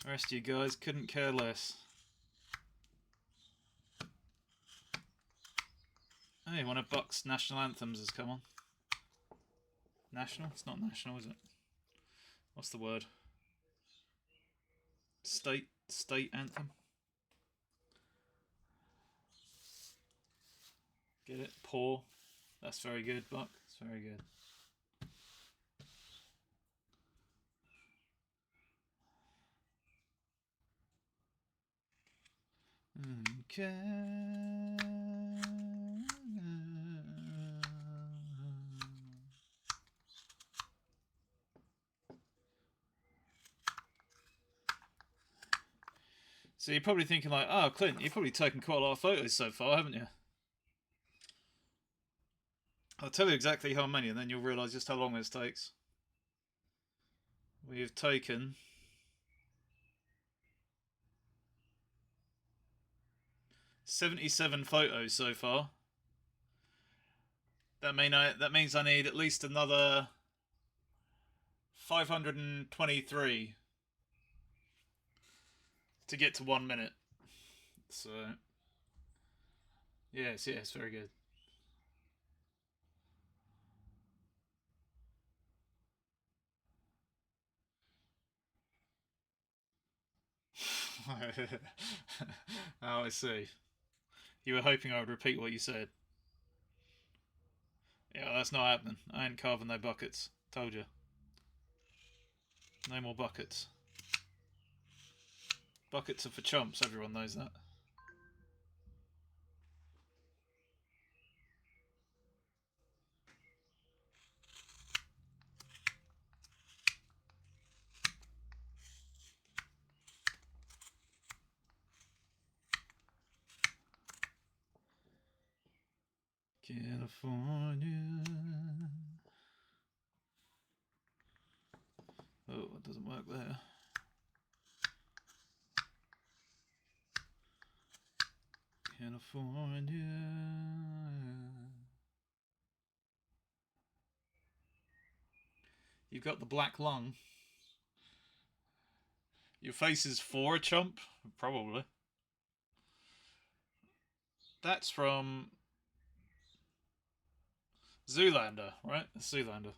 The rest of you guys couldn't care less. Hey, one of Buck's national anthems has come on. National? It's not national, is it? What's the word? State anthem? Get it? Poor. That's very good, Buck. That's very good. Okay. So you're probably thinking like, oh, Clint, you've probably taken quite a lot of photos so far, haven't you? I'll tell you exactly how many and then you'll realise just how long this takes. We've taken 77 photos so far. That means I need at least another 523 to get to 1 minute. So, yes, very good. Oh, I see. You were hoping I would repeat what you said. Yeah, that's not happening. I ain't carving no buckets. Told you. No more buckets. Buckets are for chumps, everyone knows that. California. Oh, it doesn't work there. California. You've got the black lung. Your face is for a chump? Probably. That's from Zoolander, right? Zoolander.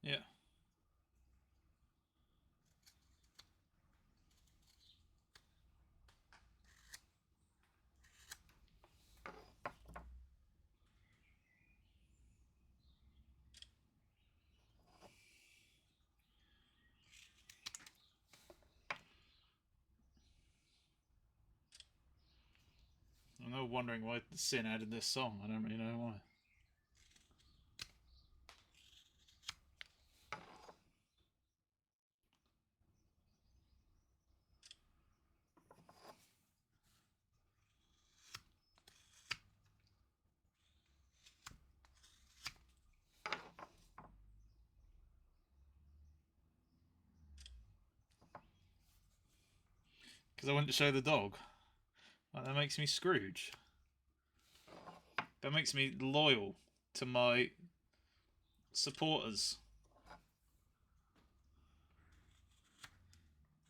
Yeah. I'm not wondering why Sin added this song. I don't really know why. Because I went to show the dog. Like, that makes me Scrooge. That makes me loyal to my supporters.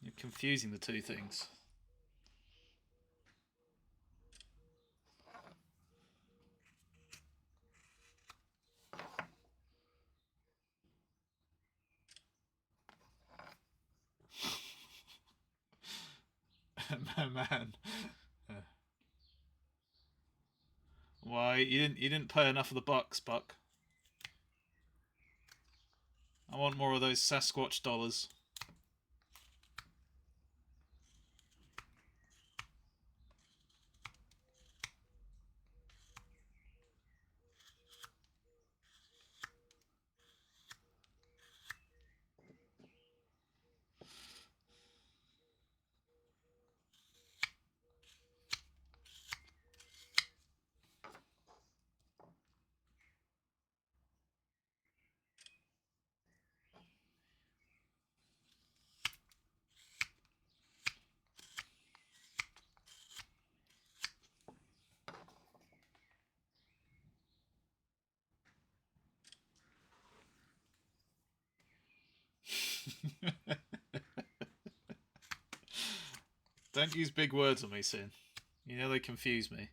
You're confusing the two things. Man. Why you didn't pay enough of the bucks, Buck? I want more of those Sasquatch dollars. Don't use big words on me, Sin. You know they confuse me.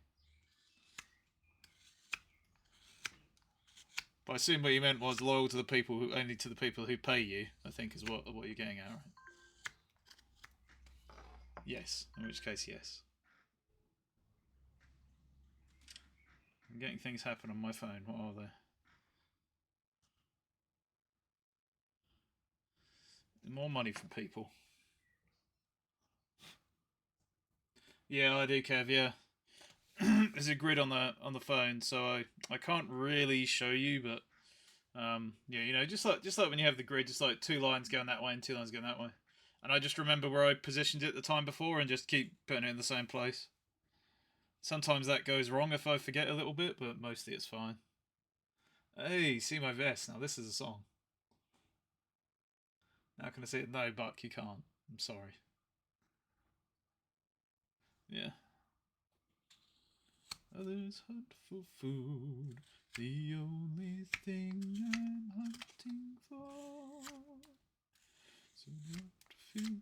But I assume what you meant was loyal to the people who only to the people who pay you. I think is what you're getting at, right? Yes. In which case, yes. I'm getting things happen on my phone. What are they? More money from people. Yeah, I do, Kev. Yeah. There's a grid on the phone, so I can't really show you, but yeah, you know, just like when you have the grid, just like 2 lines going that way and 2 lines going that way, and I just remember where I positioned it the time before and just keep putting it in the same place. Sometimes that goes wrong if I forget a little bit, but mostly it's fine. Hey, see my vest. Now this is a song. Now can I say it? No, Buck, you can't. I'm sorry. Yeah. Others hunt for food, the only thing I'm hunting for. So not feel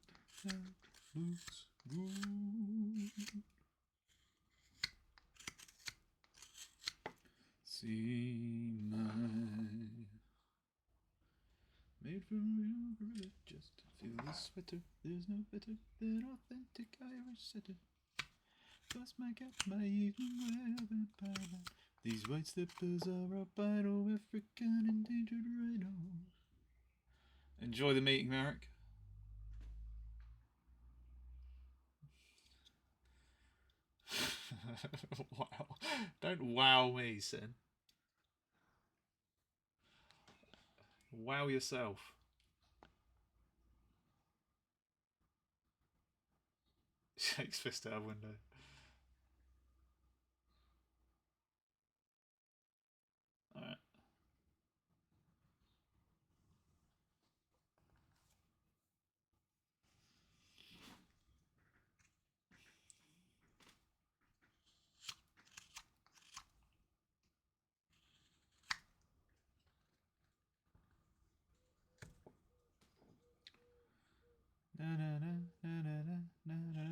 that looks good. See my made from real gorilla, just feel the sweater. There's no better than authentic Irish setter. Plus make up my evening wear than pattern. These white slippers are albino African endangered rhino. Enjoy the meeting, Merrick. Wow. Don't wow me, Sin. Wow yourself. Shakes fist out window. Alright. Na, na, na, na, na, na, na.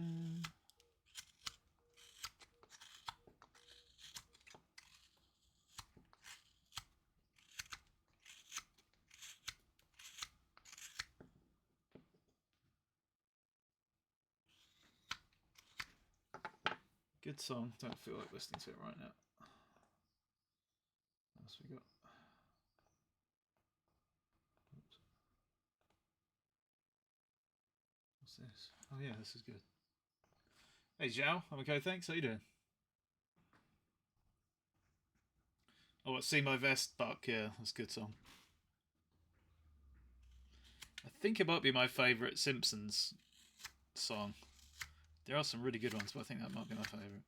Good song. Don't feel like listening to it right now. What else we got? Oops. What's this? Oh yeah, this is good. Hey Zhao, I'm okay, thanks. How you doing? Oh, what? See my vest, Buck. Yeah, that's a good song. I think it might be my favourite Simpsons song. There are some really good ones, but I think that might be my favourite.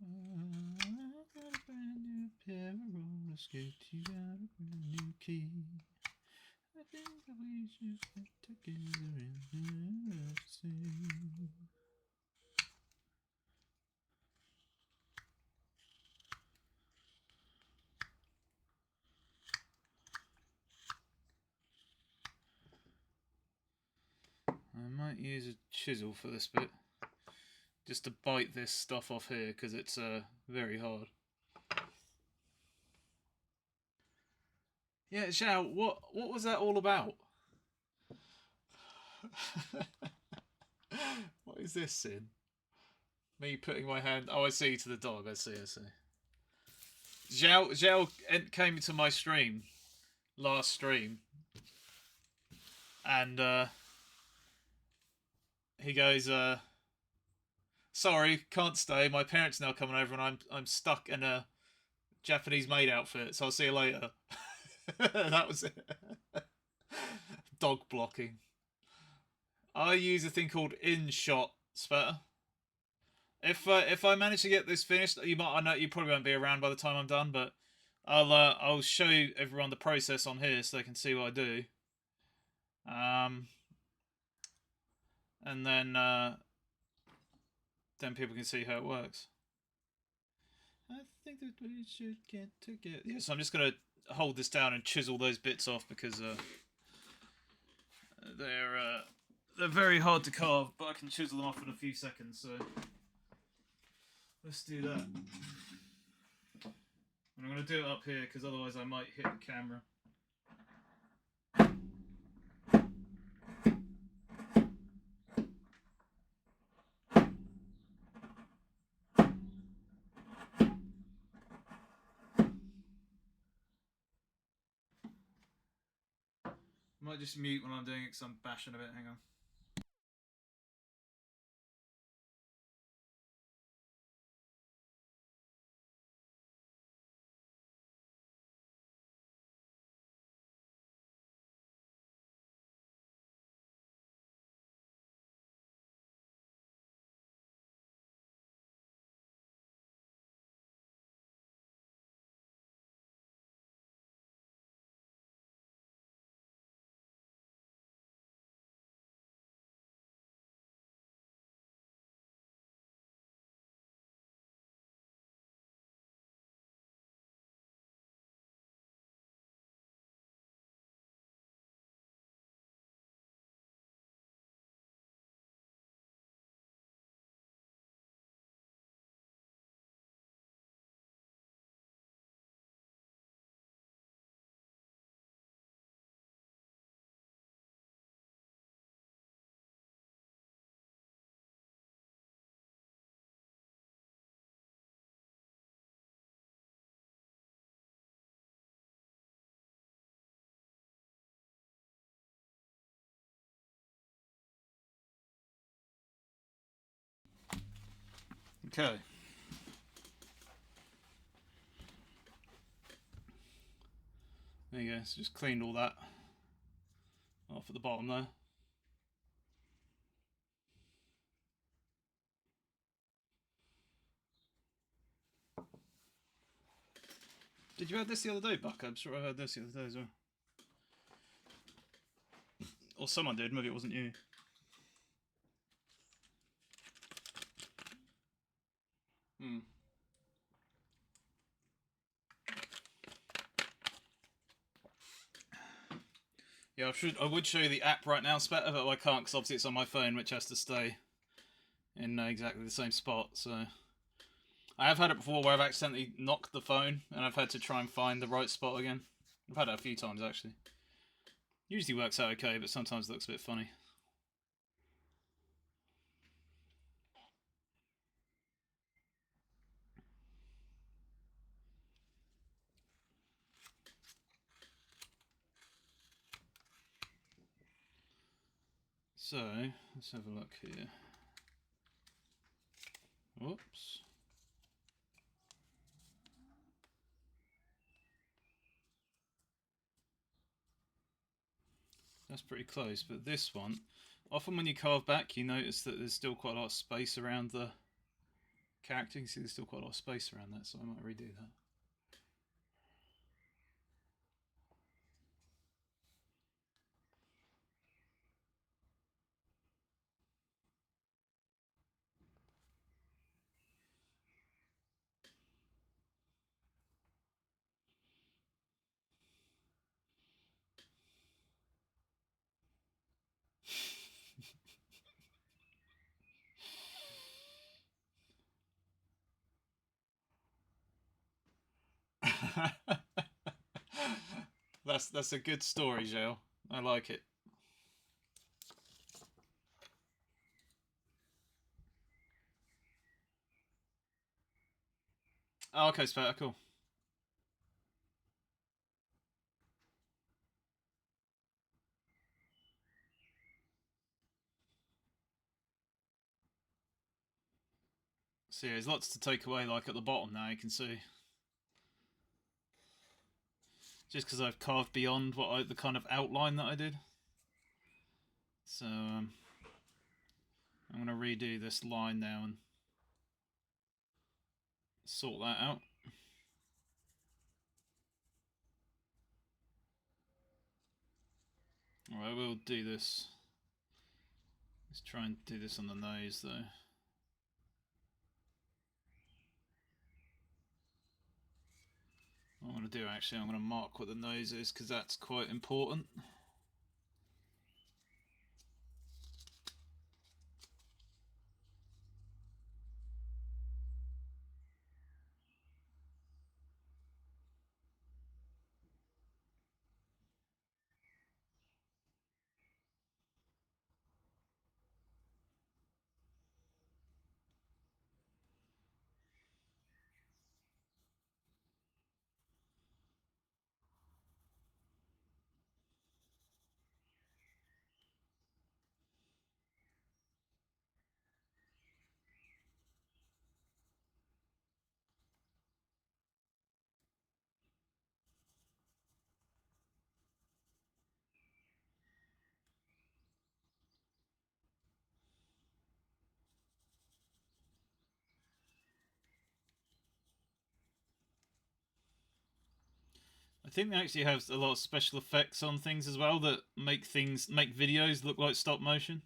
I got a brand new pair of roller skates. You got a brand new key. I think that we should get together and sing. I might use a chisel for this bit, just to bite this stuff off here because it's very hard. Yeah, Zhao, what was that all about? What is this, Sin? Me putting my hand... Oh, I see, to the dog. I see. Zhao came to my stream, last stream, and he goes, sorry, can't stay. My parents are now coming over and I'm stuck in a Japanese maid outfit, so I'll see you later. That was it. Dog blocking. I use a thing called InShot Spatter. If I manage to get this finished, I know you probably won't be around by the time I'm done, but I'll show everyone the process on here so they can see what I do. And then people can see how it works. I think that we should get together. Yeah, so I'm just gonna hold this down and chisel those bits off because they're very hard to carve, but I can chisel them off in a few seconds. So let's do that. And I'm gonna do it up here because otherwise I might hit the camera. I might just mute when I'm doing it because I'm bashing a bit. Hang on. Okay. There you go. So just cleaned all that off at the bottom there. Did you have this the other day, Buck? I'm sure I heard this the other day as well. Or someone did. Maybe it wasn't you. Hmm. Yeah, I would show you the app right now, Spatter, but I can't because obviously it's on my phone, which has to stay in exactly the same spot. So I have had it before where I've accidentally knocked the phone and I've had to try and find the right spot again. I've had it a few times actually. Usually works out okay, but sometimes it looks a bit funny. So let's have a look here. Whoops. That's pretty close, but this one, often when you carve back, you notice that there's still quite a lot of space around the character. You can see there's still quite a lot of space around that, so I might redo that. That's a good story, Jail. I like it. Oh, okay, Spatter, cool. So yeah, there's lots to take away, like at the bottom now, you can see. Just because I've carved beyond the kind of outline that I did. So I'm going to redo this line now and sort that out. Alright, we'll do this. Let's try and do this on the nose though. What I'm going to do actually, I'm going to mark what the nose is because that's quite important. I think they actually have a lot of special effects on things as well that make videos look like stop motion.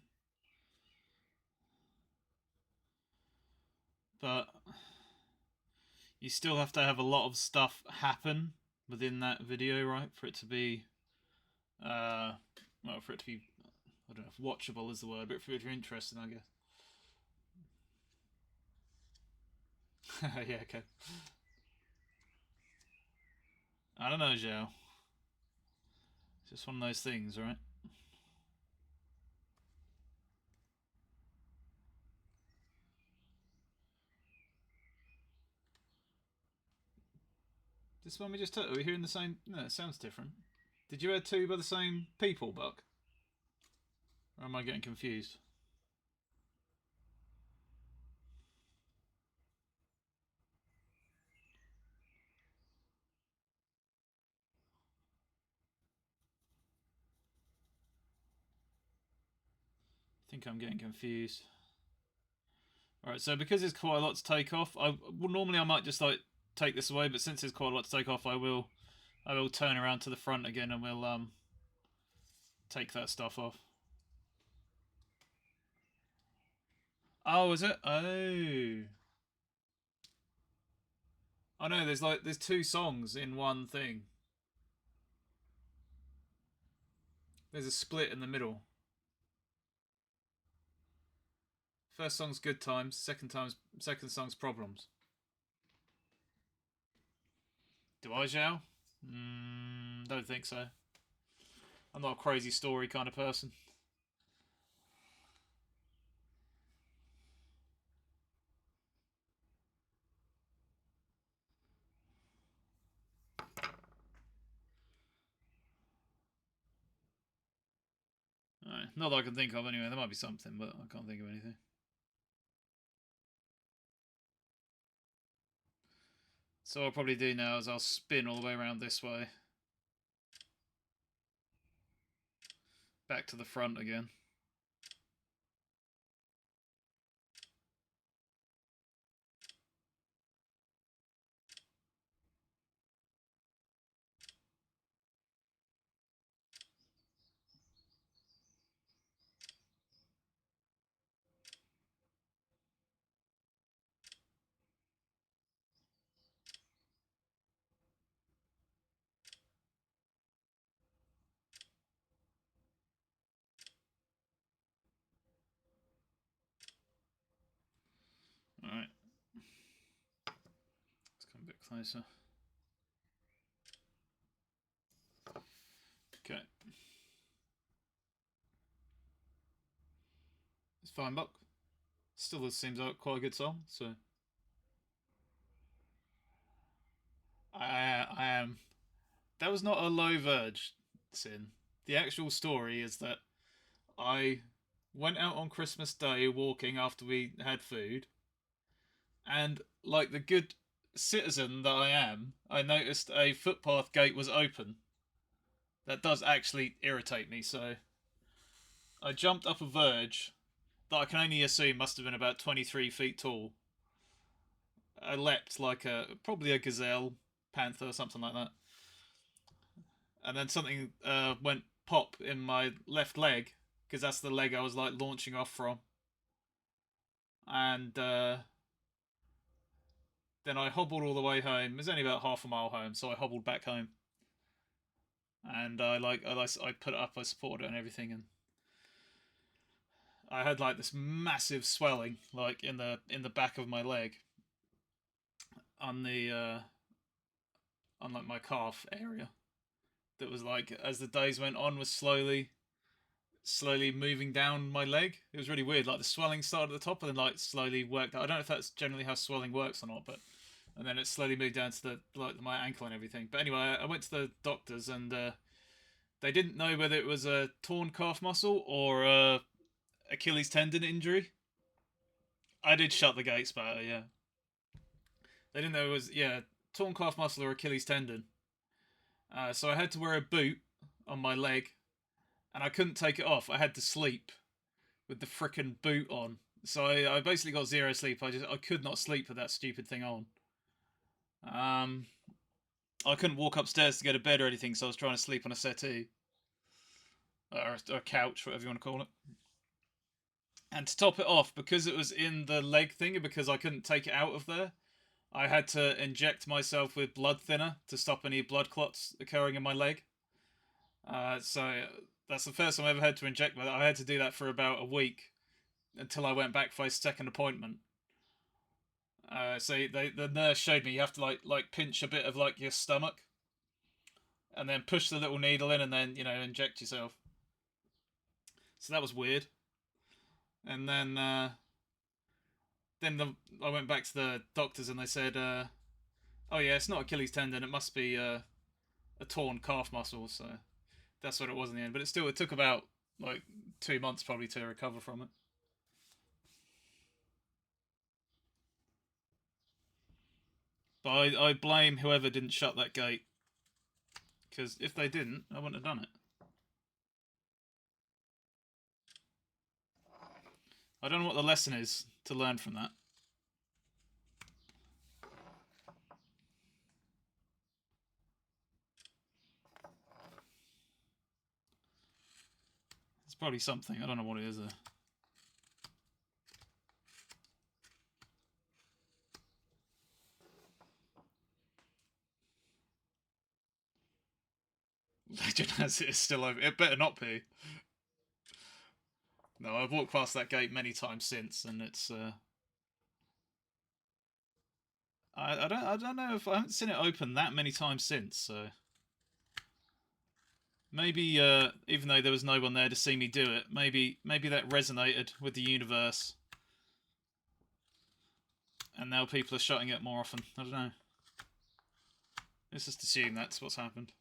But you still have to have a lot of stuff happen within that video, right, for it to be, well, for it to be, I don't know if watchable is the word, but for it to be interesting, I guess. Yeah, okay. I don't know, Zhao. It's just one of those things, right? This one we just took. Are we hearing the same? No, it sounds different. Did you add two by the same people, Buck? Or am I getting confused? I think I'm getting confused. Alright, so because there's quite a lot to take off, normally I might just like take this away, but since there's quite a lot to take off, I will turn around to the front again and we'll take that stuff off. Oh, is it? Oh. I know there's two songs in one thing. There's a split in the middle. First song's good times, second song's problems. Do I, Zhao? Don't think so. I'm not a crazy story kind of person. Right. Not that I can think of anyway. There might be something, but I can't think of anything. So what I'll probably do now is I'll spin all the way around this way. Back to the front again. Alright. Let's come a bit closer. Okay. It's fine, Buck. Still seems like quite a good song, so I am. That was not a low verge, Sin. The actual story is that I went out on Christmas Day walking after we had food, and like the good citizen that I am, I noticed a footpath gate was open. That does actually irritate me, so I jumped up a verge that I can only assume must have been about 23 feet tall. I leapt like probably a gazelle, panther, or something like that. And then something went pop in my left leg, because that's the leg I was like launching off from. And Then I hobbled all the way home. It was only about half a mile home, so I hobbled back home. And I put it up, I supported it and everything, and I had like this massive swelling, like in the back of my leg, on the on like my calf area. That was like, as the days went on, was slowly moving down my leg. It was really weird. Like the swelling started at the top and then like slowly worked out. I don't know if that's generally how swelling works or not, but and then it slowly moved down to the like my ankle and everything. But anyway, I went to the doctors and they didn't know whether it was a torn calf muscle or a Achilles tendon injury. I did shut the gates better, yeah. They didn't know it was, yeah, torn calf muscle or Achilles tendon. So I had to wear a boot on my leg, and I couldn't take it off. I had to sleep with the frickin' boot on. So I basically got zero sleep. I could not sleep with that stupid thing on. Um, I couldn't walk upstairs to go to bed or anything, so I was trying to sleep on a settee or a couch, whatever you want to call it. And to top it off, because it was in the leg thing, and because I couldn't take it out of there, I had to inject myself with blood thinner to stop any blood clots occurring in my leg. So that's the first time I ever had to inject. But I had to do that for about a week until I went back for a second appointment. So the nurse showed me you have to like pinch a bit of like your stomach, and then push the little needle in, and then inject yourself. So that was weird. And then I went back to the doctors, and they said, "Oh yeah, it's not Achilles tendon. It must be a torn calf muscle." So that's what it was in the end. But it took about like 2 months probably to recover from it. But I blame whoever didn't shut that gate, because if they didn't, I wouldn't have done it. I don't know what the lesson is to learn from that. It's probably something. I don't know what it is though. Legend has it is still over. It better not be. No, I've walked past that gate many times since, and it's. I don't know if I haven't seen it open that many times since. So maybe even though there was no one there to see me do it, maybe that resonated with the universe, and now people are shutting it more often. I don't know. Let's just assume that's what's happened.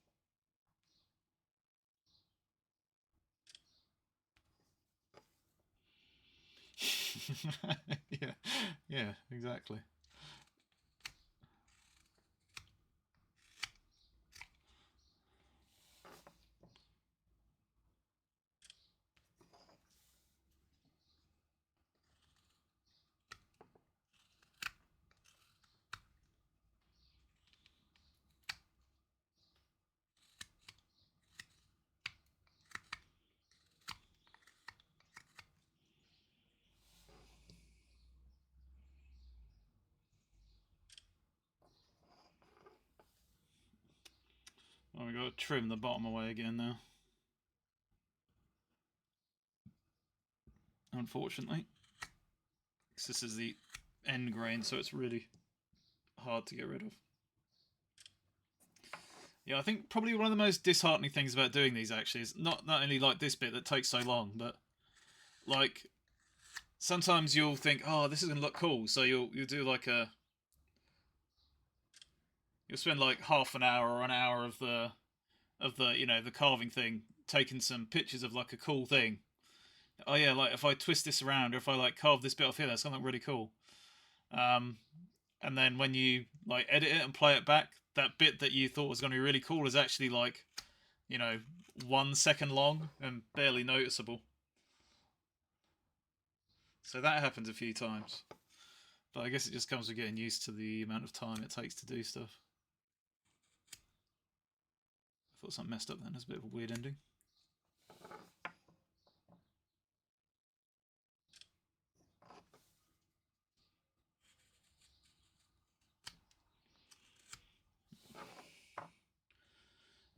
Yeah, yeah, exactly. Well, we got to trim the bottom away again now. Unfortunately, because this is the end grain, so it's really hard to get rid of. Yeah, I think probably one of the most disheartening things about doing these actually is not only like this bit that takes so long, but like sometimes you'll think, oh, this is gonna look cool, so you'll do like you'll spend like half an hour or an hour of the the carving thing, taking some pictures of like a cool thing. Oh yeah, like if I twist this around or if I like carve this bit off here, that's gonna look really cool. Um, and then when you like edit it and play it back, that bit that you thought was gonna be really cool is actually like you know 1 second long and barely noticeable. So that happens a few times. But I guess it just comes with getting used to the amount of time it takes to do stuff. I thought something messed up then. There's a bit of a weird ending.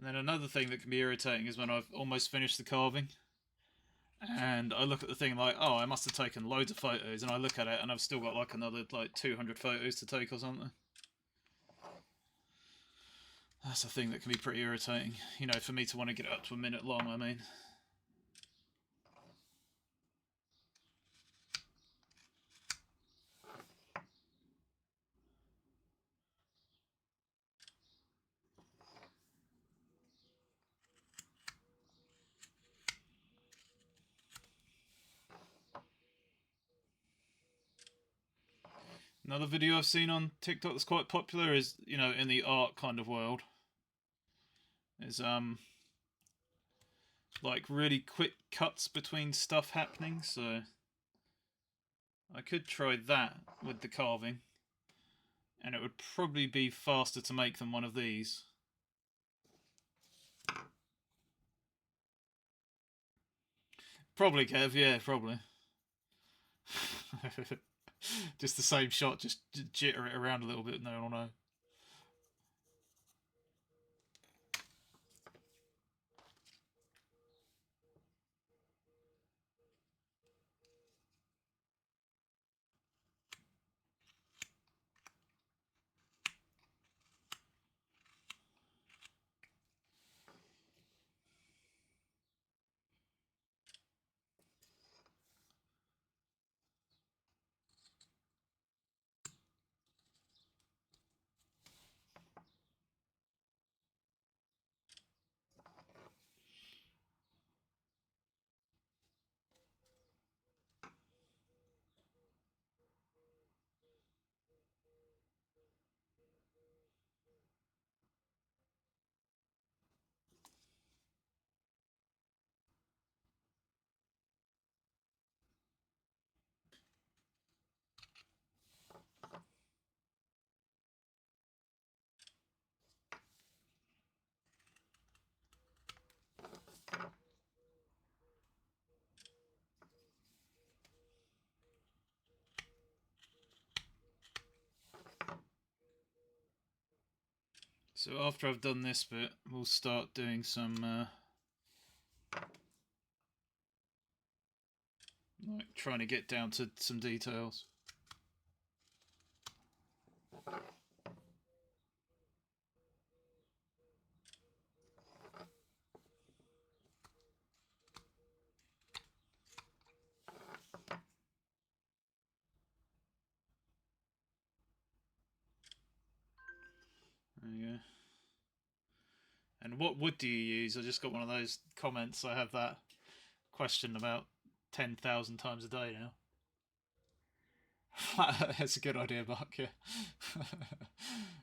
And then another thing that can be irritating is when I've almost finished the carving and I look at the thing like, oh, I must have taken loads of photos, and I look at it and I've still got like another like 200 photos to take or something. That's a thing that can be pretty irritating, you know, for me to want to get it up to a minute long, I mean. Another video I've seen on TikTok that's quite popular is, you know, in the art kind of world, is like really quick cuts between stuff happening, so I could try that with the carving, and it would probably be faster to make than one of these. Probably, Kev, yeah, probably. Just the same shot, just jitter it around a little bit, no one will know. So after I've done this bit, we'll start doing some like trying to get down to some details. There you go. And what wood do you use? I just got one of those comments. I have that question about 10,000 times a day now. That's a good idea, Buck, yeah.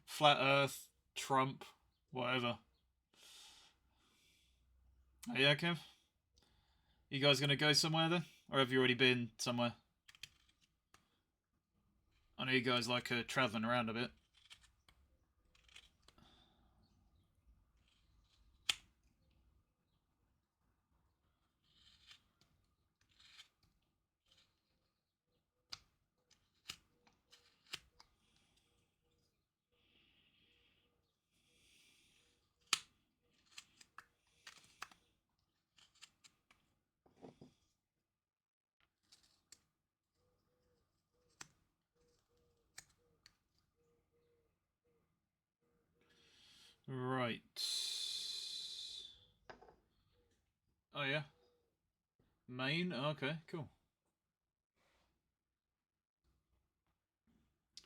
Flat Earth, Trump, whatever. Oh, yeah, Kev? You guys going to go somewhere then? Or have you already been somewhere? I know you guys like travelling around a bit. Right. Oh, yeah. Maine? Okay, cool.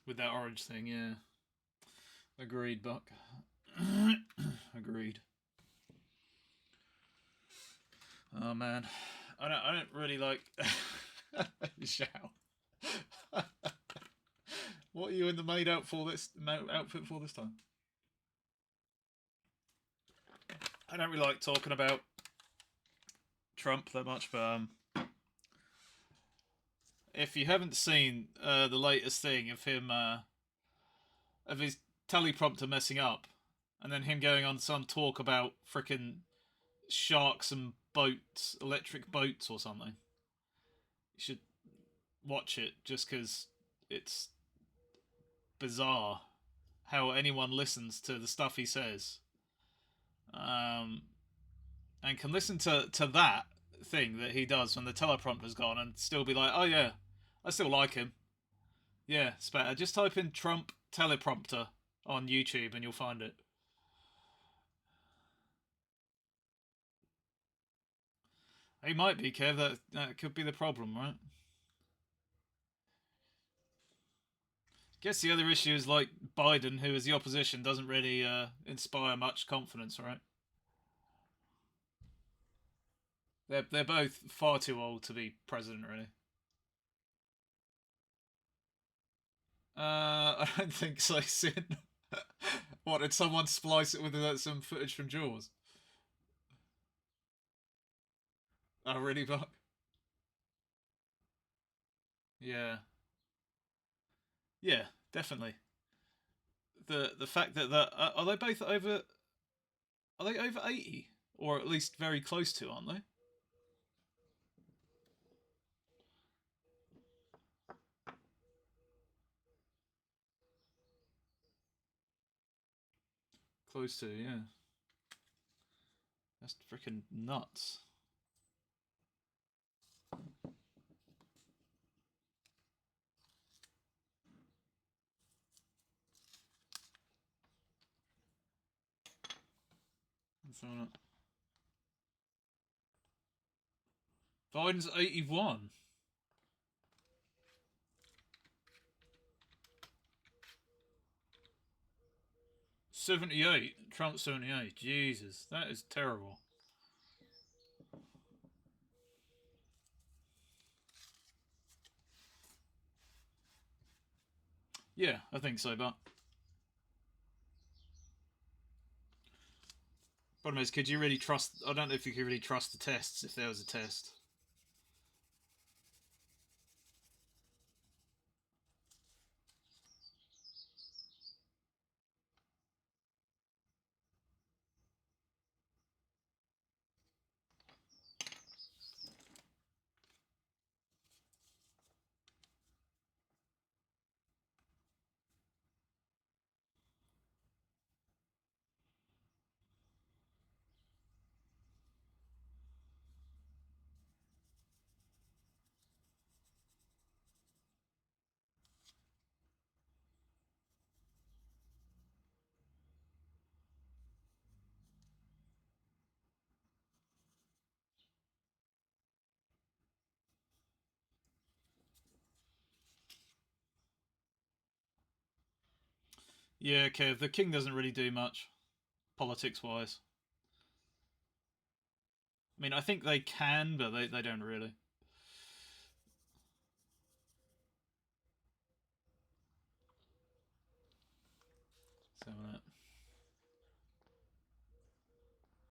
With that orange thing, yeah. Agreed, Buck. Agreed. Oh man, I don't really like. Shout. What are you in the maid outfit for this time? I don't really like talking about Trump that much, but if you haven't seen the latest thing of him of his teleprompter messing up, and then him going on some talk about frickin' sharks and boats, electric boats or something, you should watch it just because it's bizarre how anyone listens to the stuff he says. um, and can listen to that thing that he does when the teleprompter's gone and still be like, oh yeah, I still like him. Yeah, it's better. Just type in Trump teleprompter on YouTube and you'll find it. He might be, Kev. That could be the problem, right? Guess the other issue is like Biden, who is the opposition, doesn't really inspire much confidence, right? They're both far too old to be president, really. I don't think so, Sin. What, did someone splice it with some footage from Jaws? Oh, really, Buck? Yeah, yeah, definitely. The fact that are they both over? Are they over 80, or at least very close to? Aren't they? Close to, yeah. That's freaking nuts. Biden's 81. 78. Trump 78. Jesus, that is terrible. Yeah, I think so, but problem is, could you really trust? I don't know if you could really trust the tests if there was a test. Yeah, Kev, the king doesn't really do much politics wise. I mean, I think they can, but they don't really. So,